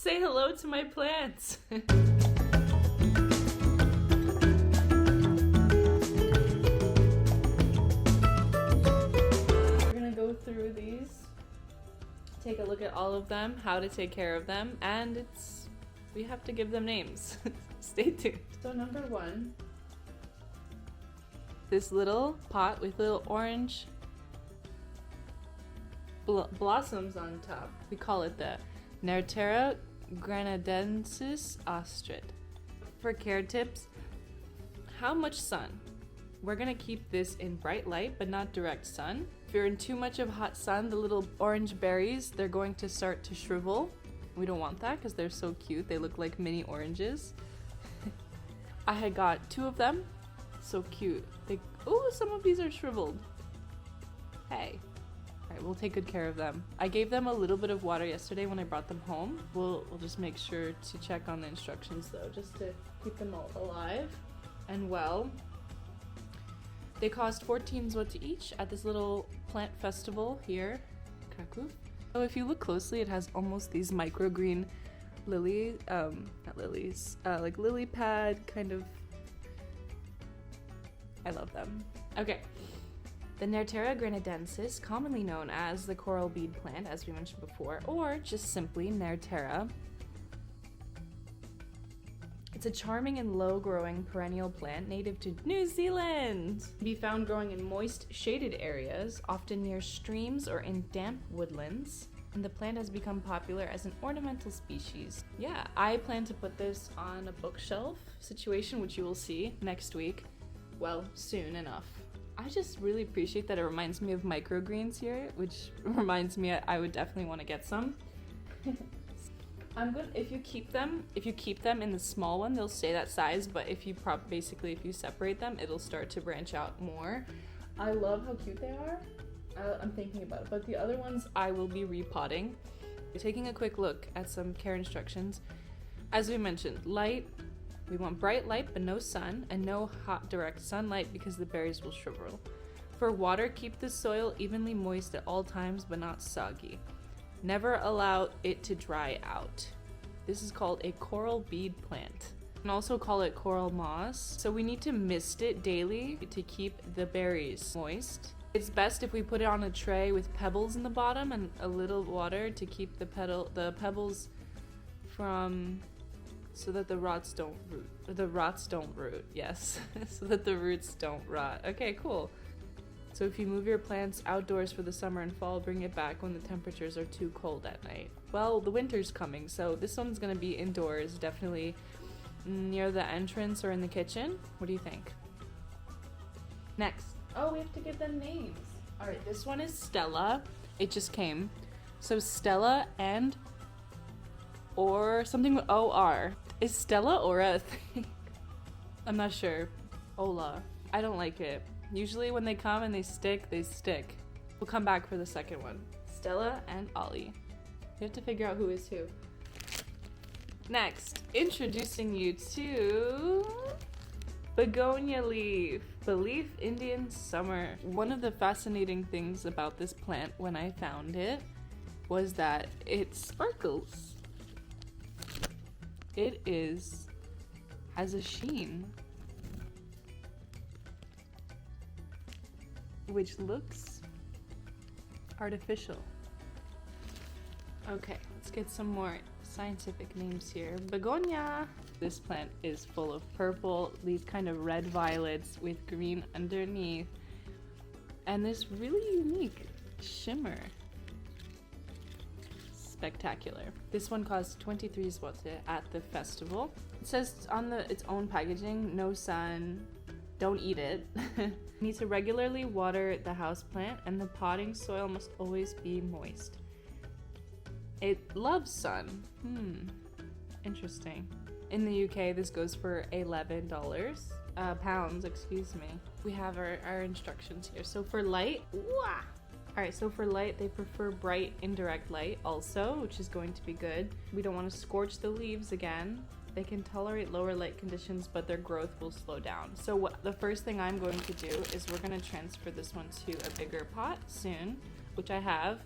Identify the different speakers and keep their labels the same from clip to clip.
Speaker 1: Say hello to my plants. We're gonna go through these, take a look at all of them, how to take care of them, and we have to give them names. Stay tuned. So number one, this little pot with little orange blossoms on top. We call it the Nertera granadensis ostrid. For care tips, how much sun? We're gonna keep this in bright light but not direct sun. If you're in too much of hot sun, the little orange berries, they're going to start to shrivel. We don't want that because they're so cute. They look like mini oranges. I had got 2 of them. So cute. Oh, some of these are shriveled. Hey. Alright, we'll take good care of them. I gave them a little bit of water yesterday when I brought them home. We'll just make sure to check on the instructions though, just to keep them all alive and well. They cost 14 zloty each at this little plant festival here, Krakow. So if you look closely, it has almost these microgreen lily, not lilies, like lily pad kind of. I love them. Okay. The Nertera granadensis, commonly known as the coral bead plant, as we mentioned before, or just simply Nertera. It's a charming and low-growing perennial plant native to New Zealand. It can be found growing in moist, shaded areas, often near streams or in damp woodlands. And the plant has become popular as an ornamental species. Yeah, I plan to put this on a bookshelf situation, which you will see next week. Well, soon enough. I just really appreciate that it reminds me of microgreens here, which reminds me I would definitely want to get some. If you keep them in the small one, they'll stay that size, but if you if you separate them, it'll start to branch out more. I love how cute they are. I'm thinking about it, but the other ones I will be repotting. Taking a quick look at some care instructions. As we mentioned, light. We want bright light but no sun, and no hot direct sunlight because the berries will shrivel. For water, keep the soil evenly moist at all times but not soggy. Never allow it to dry out. This is called a coral bead plant. You can also call it coral moss. So we need to mist it daily to keep the berries moist. It's best if we put it on a tray with pebbles in the bottom and a little water to keep the pebbles from... so that the roots don't root, yes. So that the roots don't rot. Okay, cool. So if you move your plants outdoors for the summer and fall, bring it back when the temperatures are too cold at night. Well, the winter's coming, so this one's gonna be indoors, definitely near the entrance or in the kitchen. What do you think? Next. Oh, we have to give them names. All right, this one is Stella. It just came. So Stella and or something with O-R. Is Stella Aura a thing? I'm not sure. Ola. I don't like it. Usually when they come and they stick, they stick. We'll come back for the second one. Stella and Ollie. We have to figure out who is who. Next, introducing you to Begonia leaf. Begonia Indian summer. One of the fascinating things about this plant when I found it was that it sparkles. It has a sheen, which looks artificial. Okay, let's get some more scientific names here. Begonia. This plant is full of purple, these kind of red violets with green underneath, and this really unique shimmer. Spectacular. This one cost 23 zloty at the festival. It says on its own packaging, no sun, don't eat it. You need to regularly water the houseplant, and the potting soil must always be moist. It loves sun. Interesting. In the UK, this goes for $11. Pounds, excuse me. We have our instructions here. So for light, Alright, so for light, they prefer bright indirect light also, which is going to be good. We don't want to scorch the leaves again. They can tolerate lower light conditions, but their growth will slow down. So the first thing I'm going to do is we're going to transfer this one to a bigger pot soon, which I have.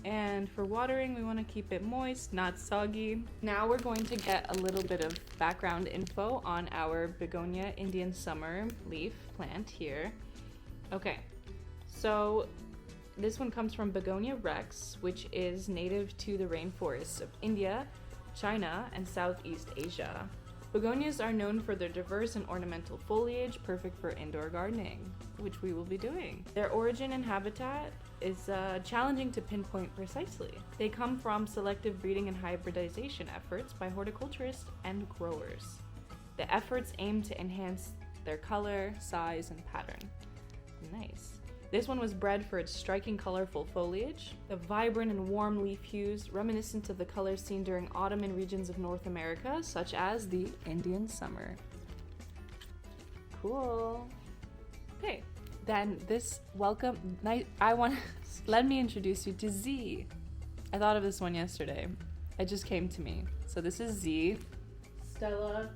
Speaker 1: And for watering, we want to keep it moist, not soggy. Now we're going to get a little bit of background info on our Begonia Indian summer leaf plant here. Okay, so this one comes from Begonia rex, which is native to the rainforests of India, China, and Southeast Asia. Begonias are known for their diverse and ornamental foliage, perfect for indoor gardening, which we will be doing. Their origin and habitat is challenging to pinpoint precisely. They come from selective breeding and hybridization efforts by horticulturists and growers. The efforts aim to enhance their color, size, and pattern. Nice. This one was bred for its striking, colorful foliage, the vibrant and warm leaf hues reminiscent of the colors seen during autumn in regions of North America, such as the Indian summer. Cool. Okay, then let me introduce you to Z. I thought of this one yesterday. It just came to me. So this is Z, Stella,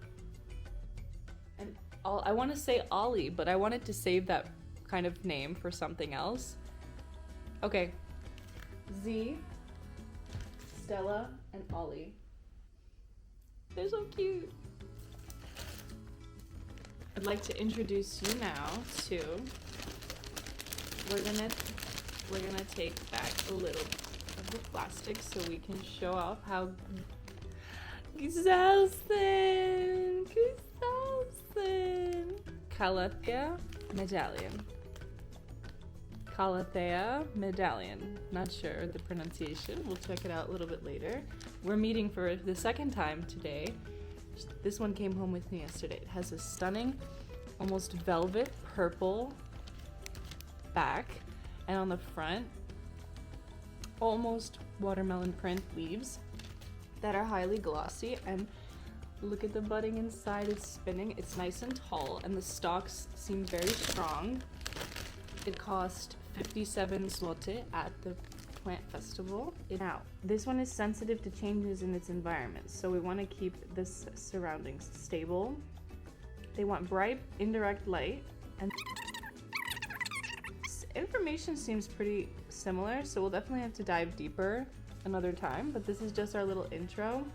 Speaker 1: and I want to say Ollie, but I wanted to save that kind of name for something else. Okay, Z, Stella, and Ollie. They're so cute. I'd like to introduce you now to, we're gonna take back a little of the plastic so we can show off how Gesellsen, Calathea Medallion. Calathea Medallion. Not sure the pronunciation. We'll check it out a little bit later. We're meeting for the second time today. This one came home with me yesterday. It has a stunning, almost velvet purple back, and on the front, almost watermelon print leaves that are highly glossy, and look at the budding inside. It's spinning. It's nice and tall, and the stalks seem very strong. It cost 57 zloty at the plant festival. Now, this one is sensitive to changes in its environment, so we want to keep the surroundings stable. They want bright, indirect light, and information seems pretty similar, so we'll definitely have to dive deeper another time, but this is just our little intro.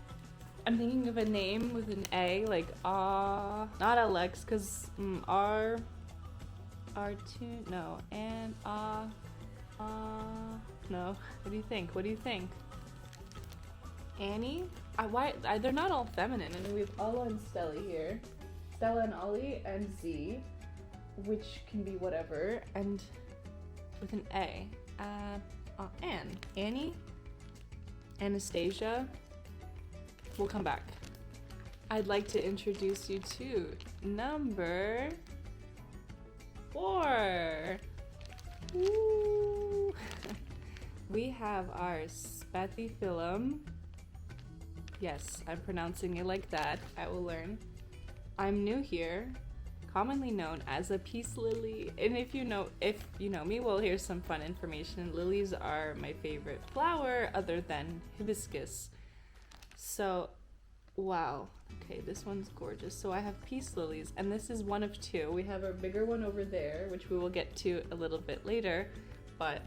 Speaker 1: I'm thinking of a name with an A, like not Alex, because R2, no, and no. What do you think? Annie? They're not all feminine. I mean, we have Alla and Stella here. Stella and Ollie and Z, which can be whatever, and with an A. Annie? Anastasia? We'll come back. I'd like to introduce you to number 4. Woo. We have our Spathiphyllum. Yes, I'm pronouncing it like that. I will learn. I'm new here, commonly known as a peace lily. And if you know me, well, here's some fun information. Lilies are my favorite flower other than hibiscus. So, wow. Okay, this one's gorgeous. So I have peace lilies, and this is one of 2. We have our bigger one over there, which we will get to a little bit later, but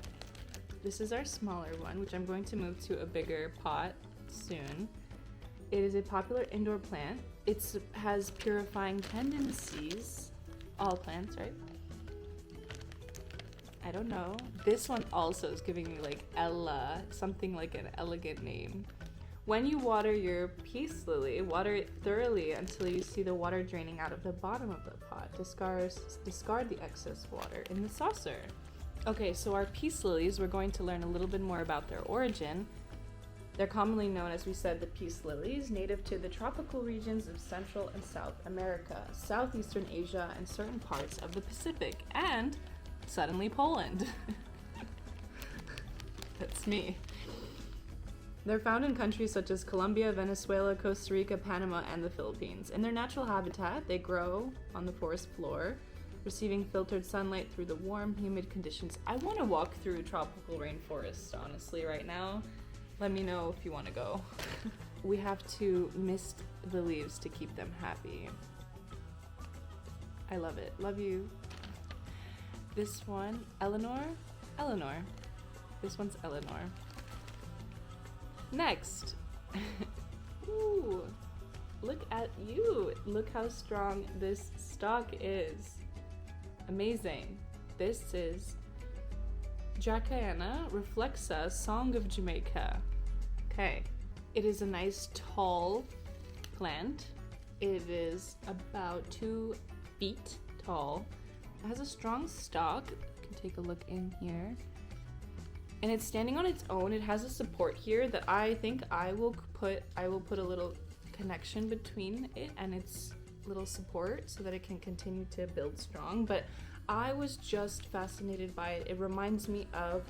Speaker 1: this is our smaller one, which I'm going to move to a bigger pot soon. It is a popular indoor plant. It has purifying tendencies. All plants, right? I don't know. This one also is giving me like Ella, something like an elegant name. When you water your peace lily, water it thoroughly until you see the water draining out of the bottom of the pot. Discard the excess water in the saucer. Okay, so our peace lilies, we're going to learn a little bit more about their origin. They're commonly known, as we said, the peace lilies, native to the tropical regions of Central and South America, Southeastern Asia, and certain parts of the Pacific, and suddenly Poland. That's me. They're found in countries such as Colombia, Venezuela, Costa Rica, Panama, and the Philippines. In their natural habitat, they grow on the forest floor, receiving filtered sunlight through the warm, humid conditions. I want to walk through a tropical rainforest, honestly, right now. Let me know if you want to go. We have to mist the leaves to keep them happy. I love it. Love you. This one, Eleanor. This one's Eleanor. Next. Ooh, look at you. Look how strong this stalk is. Amazing. This is Dracaena reflexa, Song of Jamaica. Okay. It is a nice tall plant. It is about 2 feet tall. It has a strong stalk. You can take a look in here. And it's standing on its own. It has a support here that I think I will put a little connection between it and its little support so that it can continue to build strong. But I was just fascinated by it. It reminds me of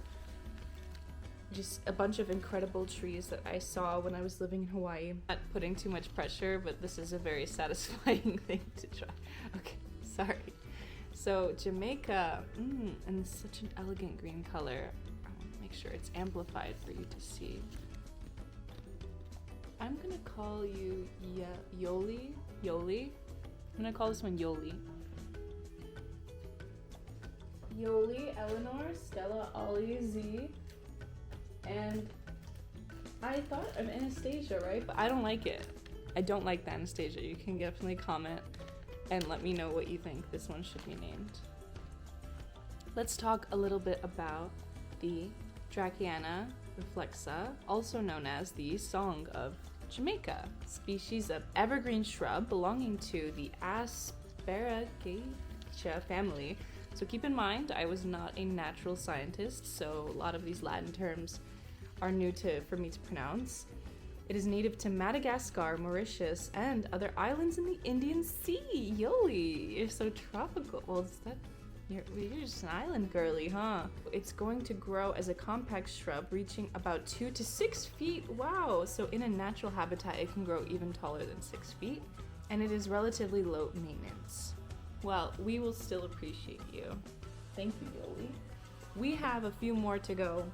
Speaker 1: just a bunch of incredible trees that I saw when I was living in Hawaii. Not putting too much pressure, but this is a very satisfying thing to try. Okay, sorry. So Jamaica, and such an elegant green color. Make sure it's amplified for you to see. I'm gonna call you Yoli. I'm gonna call this one Yoli. Yoli, Eleanor, Stella, Ollie, Z, and I thought of Anastasia, right? But I don't like it. I don't like the Anastasia. You can definitely comment and let me know what you think this one should be named. Let's talk a little bit about the Dracaena reflexa, also known as the Song of Jamaica, species of evergreen shrub belonging to the Asparagaceae family. So keep in mind, I was not a natural scientist, so a lot of these Latin terms are new for me to pronounce. It is native to Madagascar, Mauritius, and other islands in the Indian Sea. Yoli, you're so tropical. Well, you're just an island girly, huh? It's going to grow as a compact shrub reaching about 2 to 6 feet. Wow, so in a natural habitat, it can grow even taller than 6 feet, and it is relatively low maintenance. Well, we will still appreciate you. Thank you, Yoli. We have a few more to go.